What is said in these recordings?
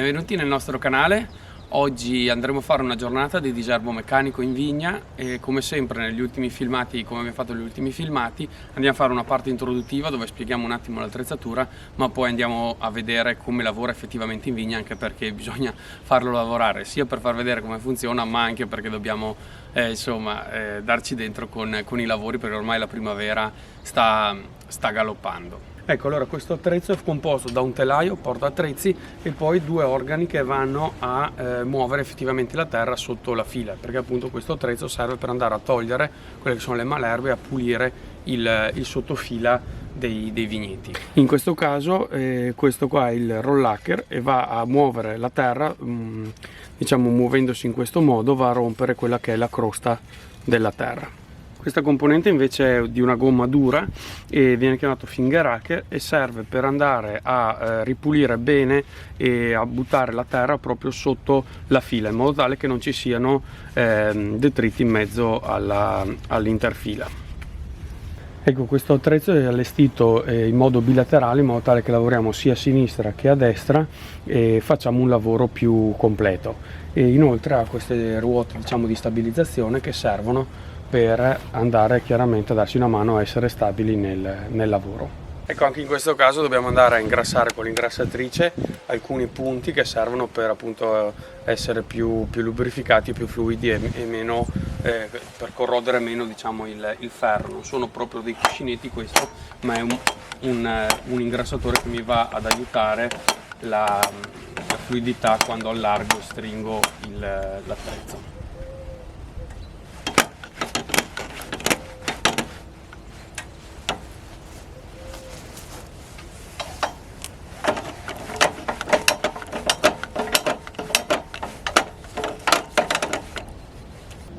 Benvenuti nel nostro canale. Oggi andremo a fare una giornata di diserbo meccanico in vigna e come sempre negli ultimi filmati, come abbiamo fatto negli ultimi filmati, andiamo a fare una parte introduttiva dove spieghiamo un attimo l'attrezzatura, ma poi andiamo a vedere come lavora effettivamente in vigna, anche perché bisogna farlo lavorare sia per far vedere come funziona, ma anche perché dobbiamo darci dentro con i lavori, perché ormai la primavera sta galoppando. Ecco, allora questo attrezzo è composto da un telaio, porta attrezzi e poi due organi che vanno a muovere effettivamente la terra sotto la fila, perché appunto questo attrezzo serve per andare a togliere quelle che sono le malerbe e a pulire il sottofila dei vigneti. In questo caso questo qua è il rollacker e va a muovere la terra, diciamo muovendosi in questo modo va a rompere quella che è la crosta della terra. Questa componente invece è di una gomma dura e viene chiamato finger hacker e serve per andare a ripulire bene e a buttare la terra proprio sotto la fila, in modo tale che non ci siano detriti in mezzo all'interfila. Ecco, questo attrezzo è allestito in modo bilaterale, in modo tale che lavoriamo sia a sinistra che a destra e facciamo un lavoro più completo. E inoltre ha queste ruote, diciamo, di stabilizzazione che servono per andare chiaramente a darci una mano a essere stabili nel lavoro. Ecco, anche in questo caso dobbiamo andare a ingrassare con l'ingrassatrice alcuni punti che servono per appunto essere più lubrificati, più fluidi e meno per corrodere meno, diciamo, il ferro. Non sono proprio dei cuscinetti questo, ma è un ingrassatore che mi va ad aiutare la fluidità quando allargo e stringo l'attrezzo.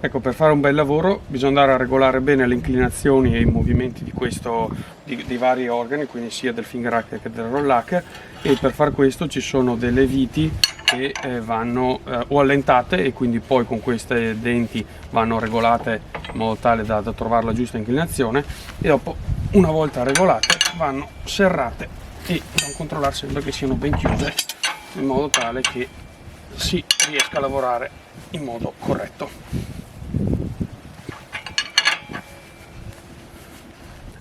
Ecco, per fare un bel lavoro bisogna andare a regolare bene le inclinazioni e i movimenti dei vari organi, quindi sia del finger hacker che del roll hacker, e per far questo ci sono delle viti che vanno o allentate e quindi poi con queste denti vanno regolate in modo tale da trovare la giusta inclinazione, e dopo, una volta regolate, vanno serrate e dobbiamo controllare sempre che siano ben chiuse in modo tale che si riesca a lavorare in modo corretto.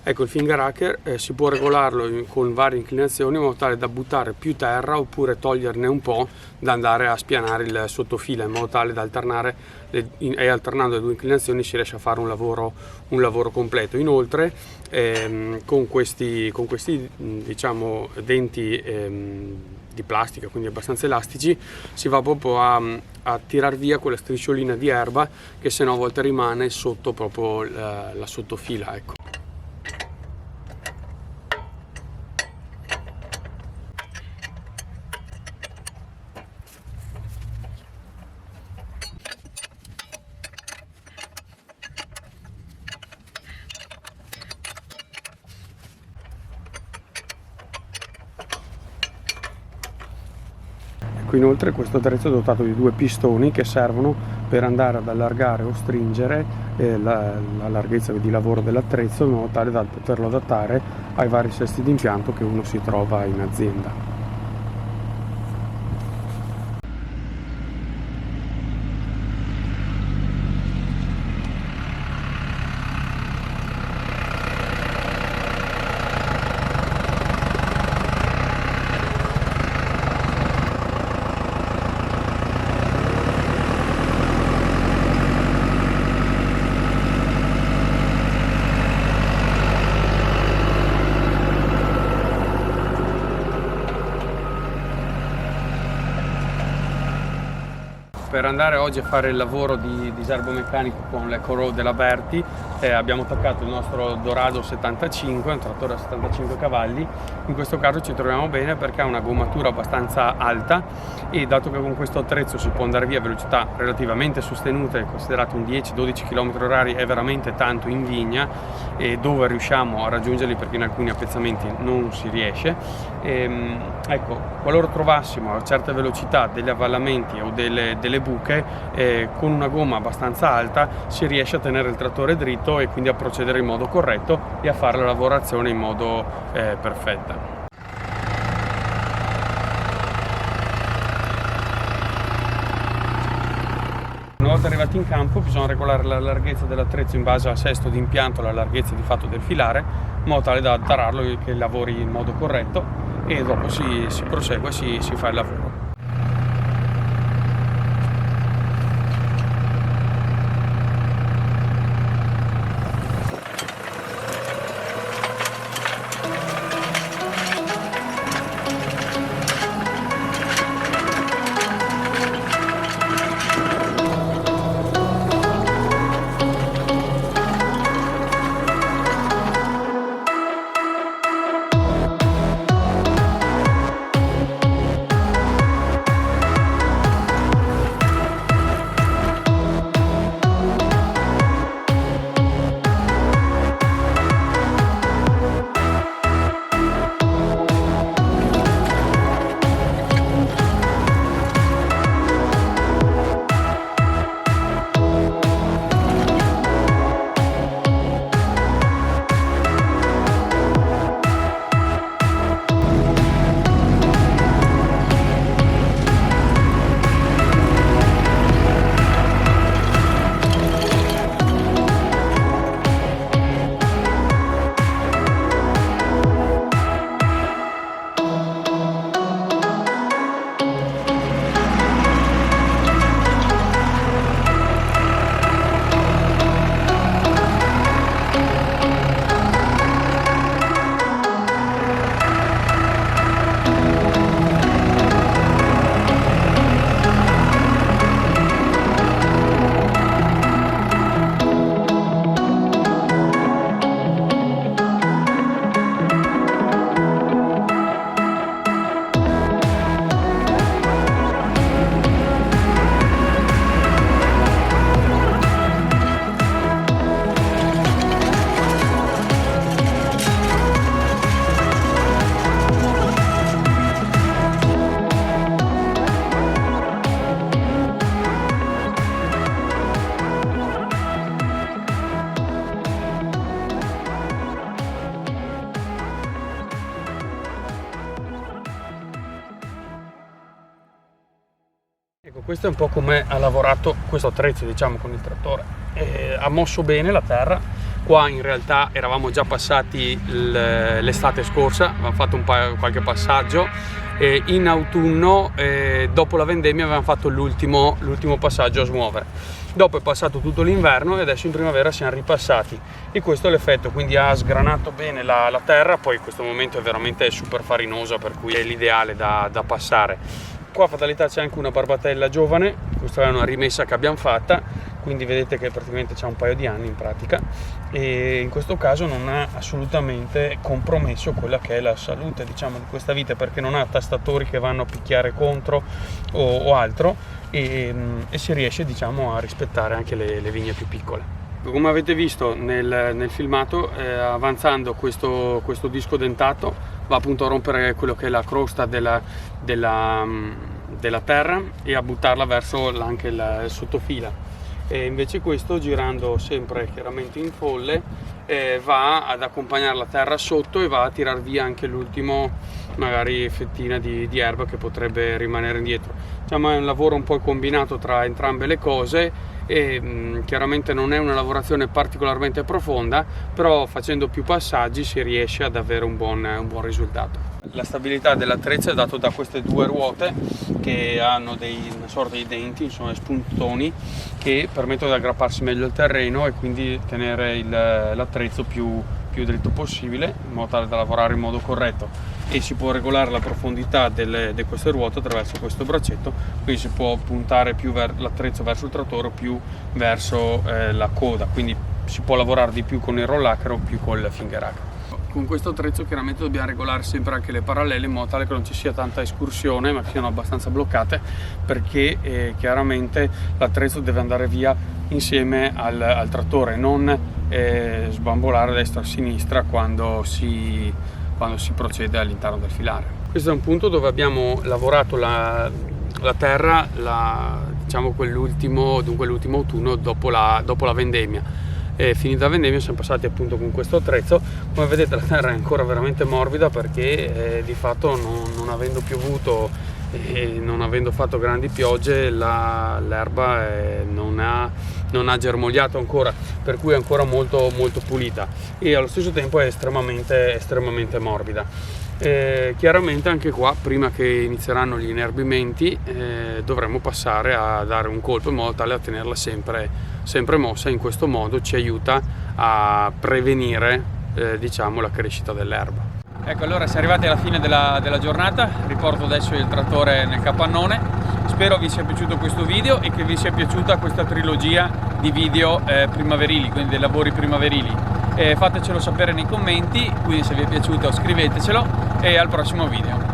Ecco, il finger hacker si può regolarlo con varie inclinazioni in modo tale da buttare più terra oppure toglierne un po' da andare a spianare il sottofila, in modo tale da alternare e alternando le due inclinazioni si riesce a fare un lavoro completo. Inoltre con questi diciamo denti di plastica, quindi abbastanza elastici, si va proprio a tirar via quella strisciolina di erba che sennò a volte rimane sotto proprio la sottofila, ecco. Inoltre questo attrezzo è dotato di due pistoni che servono per andare ad allargare o stringere la larghezza di lavoro dell'attrezzo, in modo tale da poterlo adattare ai vari sesti d'impianto che uno si trova in azienda. Per andare oggi a fare il lavoro di diserbo meccanico con l'EcoRoad della Berti abbiamo attaccato il nostro Dorado 75, un trattore a 75 cavalli. In questo caso ci troviamo bene perché ha una gommatura abbastanza alta e dato che con questo attrezzo si può andare via a velocità relativamente sostenute, considerato un 10-12 km/h è veramente tanto in vigna, e dove riusciamo a raggiungerli perché in alcuni appezzamenti non si riesce. Ecco, qualora trovassimo a certe velocità degli avvallamenti o delle buche, con una gomma abbastanza alta si riesce a tenere il trattore dritto e quindi a procedere in modo corretto e a fare la lavorazione in modo perfetta. Una volta arrivati in campo bisogna regolare la larghezza dell'attrezzo in base al sesto di impianto, la larghezza di fatto del filare, in modo tale da tararlo e che lavori in modo corretto, e dopo si prosegue e si fa il lavoro. Ecco, questo è un po' come ha lavorato questo attrezzo, diciamo, con il trattore. Ha mosso bene la terra. Qua in realtà eravamo già passati l'estate scorsa, avevamo fatto qualche passaggio. In autunno, dopo la vendemmia, avevamo fatto l'ultimo passaggio a smuovere. Dopo è passato tutto l'inverno e adesso in primavera siamo ripassati, e questo è l'effetto, quindi ha sgranato bene la terra. Poi in questo momento è veramente super farinosa, per cui è l'ideale da passare. Qua a Fatalità c'è anche una barbatella giovane, questa è una rimessa che abbiamo fatta, quindi vedete che praticamente c'ha un paio di anni in pratica, e in questo caso non ha assolutamente compromesso quella che è la salute, diciamo, di questa vite, perché non ha tastatori che vanno a picchiare contro o altro, e si riesce, diciamo, a rispettare anche le vigne più piccole. Come avete visto nel filmato, avanzando questo disco dentato va appunto a rompere quello che è la crosta della terra e a buttarla verso anche il sottofila. E invece questo, girando sempre chiaramente in folle, va ad accompagnare la terra sotto e va a tirar via anche l'ultimo, magari, fettina di erba che potrebbe rimanere indietro. Diciamo, è un lavoro un po' combinato tra entrambe le cose, e chiaramente non è una lavorazione particolarmente profonda, però facendo più passaggi si riesce ad avere un buon risultato. La stabilità dell'attrezzo è data da queste due ruote che hanno una sorta di denti, insomma spuntoni, che permettono di aggrapparsi meglio al terreno e quindi tenere l'attrezzo più dritto possibile, in modo tale da lavorare in modo corretto. E si può regolare la profondità di queste ruote attraverso questo braccetto, quindi si può puntare più l'attrezzo verso il trattore o più verso la coda, quindi si può lavorare di più con il rollacro o più con il finger hack. Con questo attrezzo chiaramente dobbiamo regolare sempre anche le parallele, in modo tale che non ci sia tanta escursione, ma che siano abbastanza bloccate, perché chiaramente l'attrezzo deve andare via insieme al trattore, non sbambolare a destra o a sinistra quando si procede all'interno del filare. Questo è un punto dove abbiamo lavorato la terra, diciamo l'ultimo autunno dopo la vendemmia. Finita la vendemmia siamo passati appunto con questo attrezzo. Come vedete, la terra è ancora veramente morbida, perché di fatto non avendo piovuto e non avendo fatto grandi piogge l'erba non ha germogliato ancora, per cui è ancora molto pulita e allo stesso tempo è estremamente morbida. Chiaramente anche qua, prima che inizieranno gli inerbimenti, dovremo passare a dare un colpo in modo tale da tenerla sempre mossa. In questo modo ci aiuta a prevenire diciamo la crescita dell'erba. Ecco, allora siamo arrivati alla fine della giornata, riporto adesso il trattore nel capannone. Spero vi sia piaciuto questo video e che vi sia piaciuta questa trilogia di video primaverili, quindi dei lavori primaverili. Fatecelo sapere nei commenti, quindi se vi è piaciuto scrivetecelo e al prossimo video.